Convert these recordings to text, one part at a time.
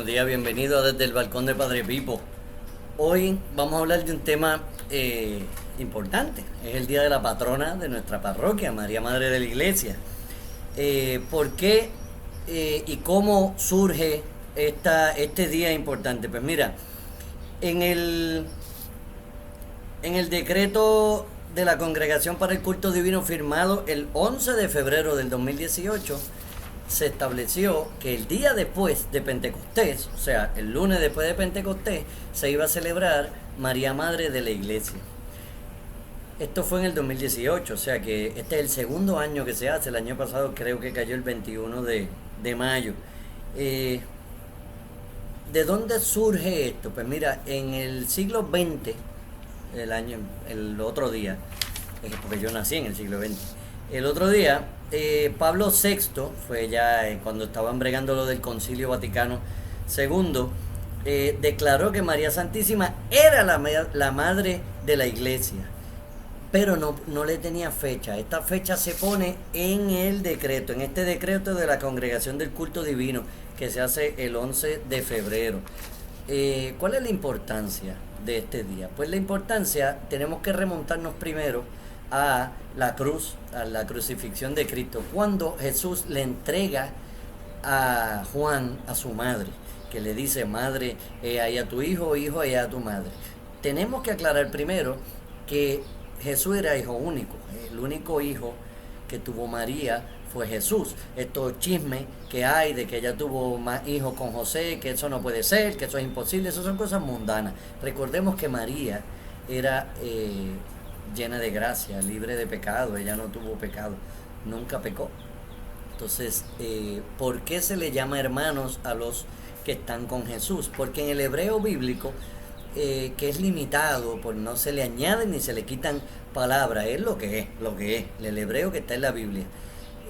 días, bienvenido desde el balcón de Padre Pipo. Hoy vamos a hablar de un tema importante. Es el día de la patrona de nuestra parroquia, María Madre de la Iglesia. ¿Por qué y cómo surge este día importante? Pues mira, en el, en el decreto de la Congregación para el Culto Divino firmado el 11 de febrero del 2018, se estableció que el día después de Pentecostés, o sea, el lunes después de Pentecostés, se iba a celebrar María Madre de la Iglesia. Esto fue en el 2018, o sea que este es el segundo año que se hace. El año pasado creo que cayó el 21 de mayo. ¿De dónde surge esto? Pues mira, en el siglo XX, el otro día, porque yo nací en el siglo XX, el otro día, Pablo VI, fue ya cuando estaban bregando lo del Concilio Vaticano II, declaró que María Santísima era la madre de la Iglesia, pero no le tenía fecha. Esta fecha se pone en el decreto, en este decreto de la Congregación del Culto Divino, que se hace el 11 de febrero. ¿Cuál es la importancia de este día? Pues la importancia, tenemos que remontarnos primero a la cruz, a la crucifixión de Cristo, cuando Jesús le entrega a Juan a su madre, que le dice: madre, ahí a tu hijo, hijo, ahí a tu madre. Tenemos que aclarar primero que Jesús era hijo único. El único hijo que tuvo María fue Jesús. Estos chismes que hay de que ella tuvo más hijos con José, que eso no puede ser, que eso es imposible, eso son cosas mundanas. Recordemos que María era llena de gracia, libre de pecado. Ella no tuvo pecado, nunca pecó. Entonces, ¿por qué se le llama hermanos a los que están con Jesús? Porque en el hebreo bíblico, que es limitado, pues no se le añaden ni se le quitan palabras, es lo que es, el hebreo que está en la Biblia.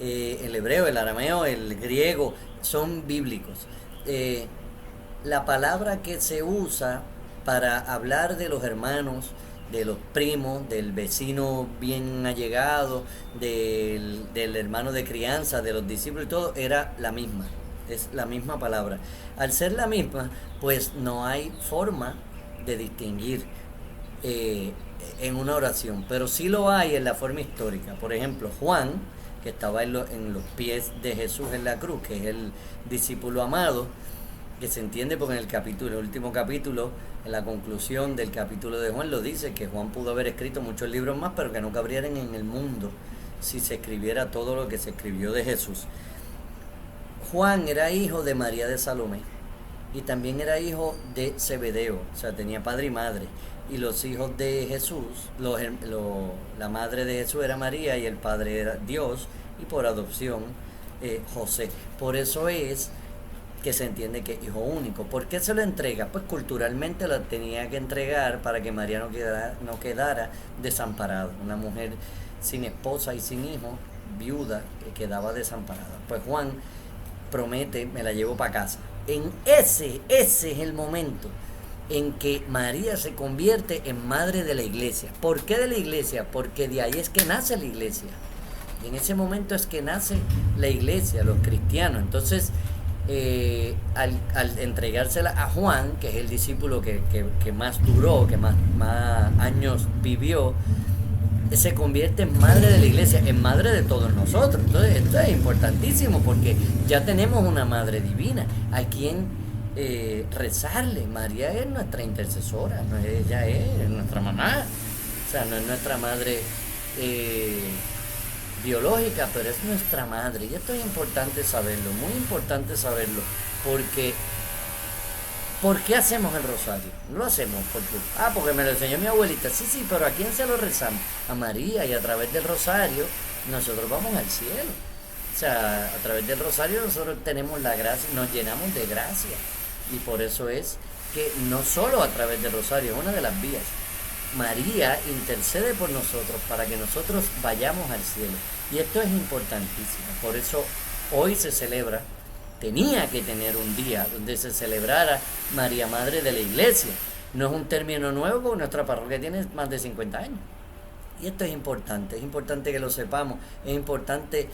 El hebreo, el arameo, el griego son bíblicos. La palabra que se usa para hablar de los hermanos, de los primos, del vecino bien allegado, del hermano de crianza, de los discípulos y todo, era la misma, es la misma palabra. Al ser la misma, pues no hay forma de distinguir en una oración, pero sí lo hay en la forma histórica. Por ejemplo, Juan, que estaba en los pies de Jesús en la cruz, que es el discípulo amado, que se entiende porque en el último capítulo, en la conclusión del capítulo de Juan, lo dice, que Juan pudo haber escrito muchos libros más, pero que no cabrían en el mundo si se escribiera todo lo que se escribió de Jesús. Juan era hijo de María de Salomé y también era hijo de Zebedeo, o sea, tenía padre y madre. Y los hijos de Jesús, la madre de Jesús era María y el padre era Dios, y por adopción José. Por eso es que se entiende que es hijo único. ¿Por qué se lo entrega? Pues culturalmente lo tenía que entregar para que María no quedara desamparada. Una mujer sin esposa y sin hijo, viuda, que quedaba desamparada. Pues Juan promete: me la llevo para casa. Ese es el momento en que María se convierte en madre de la Iglesia. ¿Por qué de la Iglesia? Porque de ahí es que nace la Iglesia. Y en ese momento es que nace la Iglesia, los cristianos. Entonces, al entregársela a Juan, que es el discípulo que más duró, que más años vivió, se convierte en madre de la Iglesia, en madre de todos nosotros. Entonces, esto es importantísimo porque ya tenemos una madre divina a quien rezarle. María es nuestra intercesora, no es, ella es nuestra mamá, o sea, no es nuestra madre biológica, pero es nuestra madre. Y esto es importante saberlo, muy importante saberlo, porque ¿por qué hacemos el rosario? No lo hacemos porque me lo enseñó mi abuelita. Sí, pero ¿a quién se lo rezamos? A María, y a través del rosario nosotros vamos al cielo. O sea, a través del rosario nosotros tenemos la gracia, nos llenamos de gracia. Y por eso es que no solo a través del rosario, es una de las vías. María intercede por nosotros para que nosotros vayamos al cielo. Y esto es importantísimo. Por eso hoy se celebra, tenía que tener un día donde se celebrara María Madre de la Iglesia. No es un término nuevo porque nuestra parroquia tiene más de 50 años. Y esto es importante que lo sepamos, es importante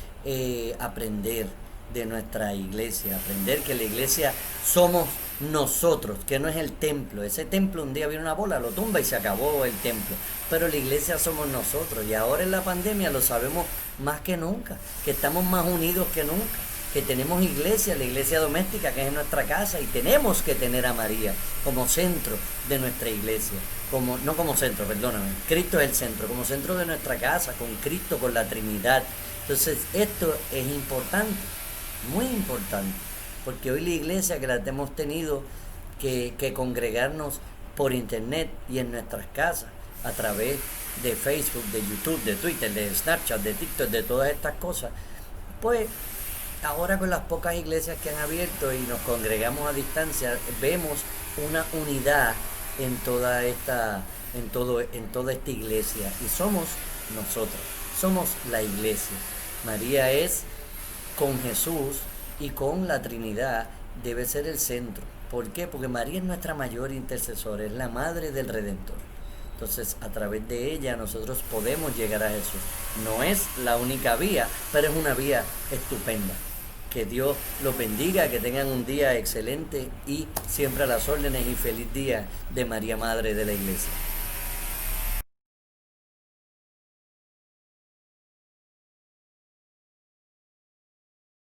aprender de nuestra iglesia, aprender que la iglesia somos nosotros, que no es el templo. Ese templo un día viene una bola, lo tumba y se acabó el templo. Pero la iglesia somos nosotros, y ahora en la pandemia lo sabemos más que nunca, que estamos más unidos que nunca, que tenemos iglesia, la iglesia doméstica que es en nuestra casa, y tenemos que tener a María como centro de nuestra iglesia, no como centro, perdóname, Cristo es el centro, como centro de nuestra casa, con Cristo, con la Trinidad. Entonces esto es importante, muy importante, porque hoy la iglesia que la hemos tenido que congregarnos por internet y en nuestras casas, a través de Facebook, de YouTube, de Twitter, de Snapchat, de TikTok, de todas estas cosas, pues ahora con las pocas iglesias que han abierto y nos congregamos a distancia, vemos una unidad en toda esta iglesia, y somos nosotros, somos la iglesia. María es con Jesús y con la Trinidad, debe ser el centro. ¿Por qué? Porque María es nuestra mayor intercesora, es la madre del Redentor. Entonces, a través de ella nosotros podemos llegar a Jesús. No es la única vía, pero es una vía estupenda. Que Dios los bendiga, que tengan un día excelente y siempre a las órdenes, y feliz día de María, Madre de la Iglesia.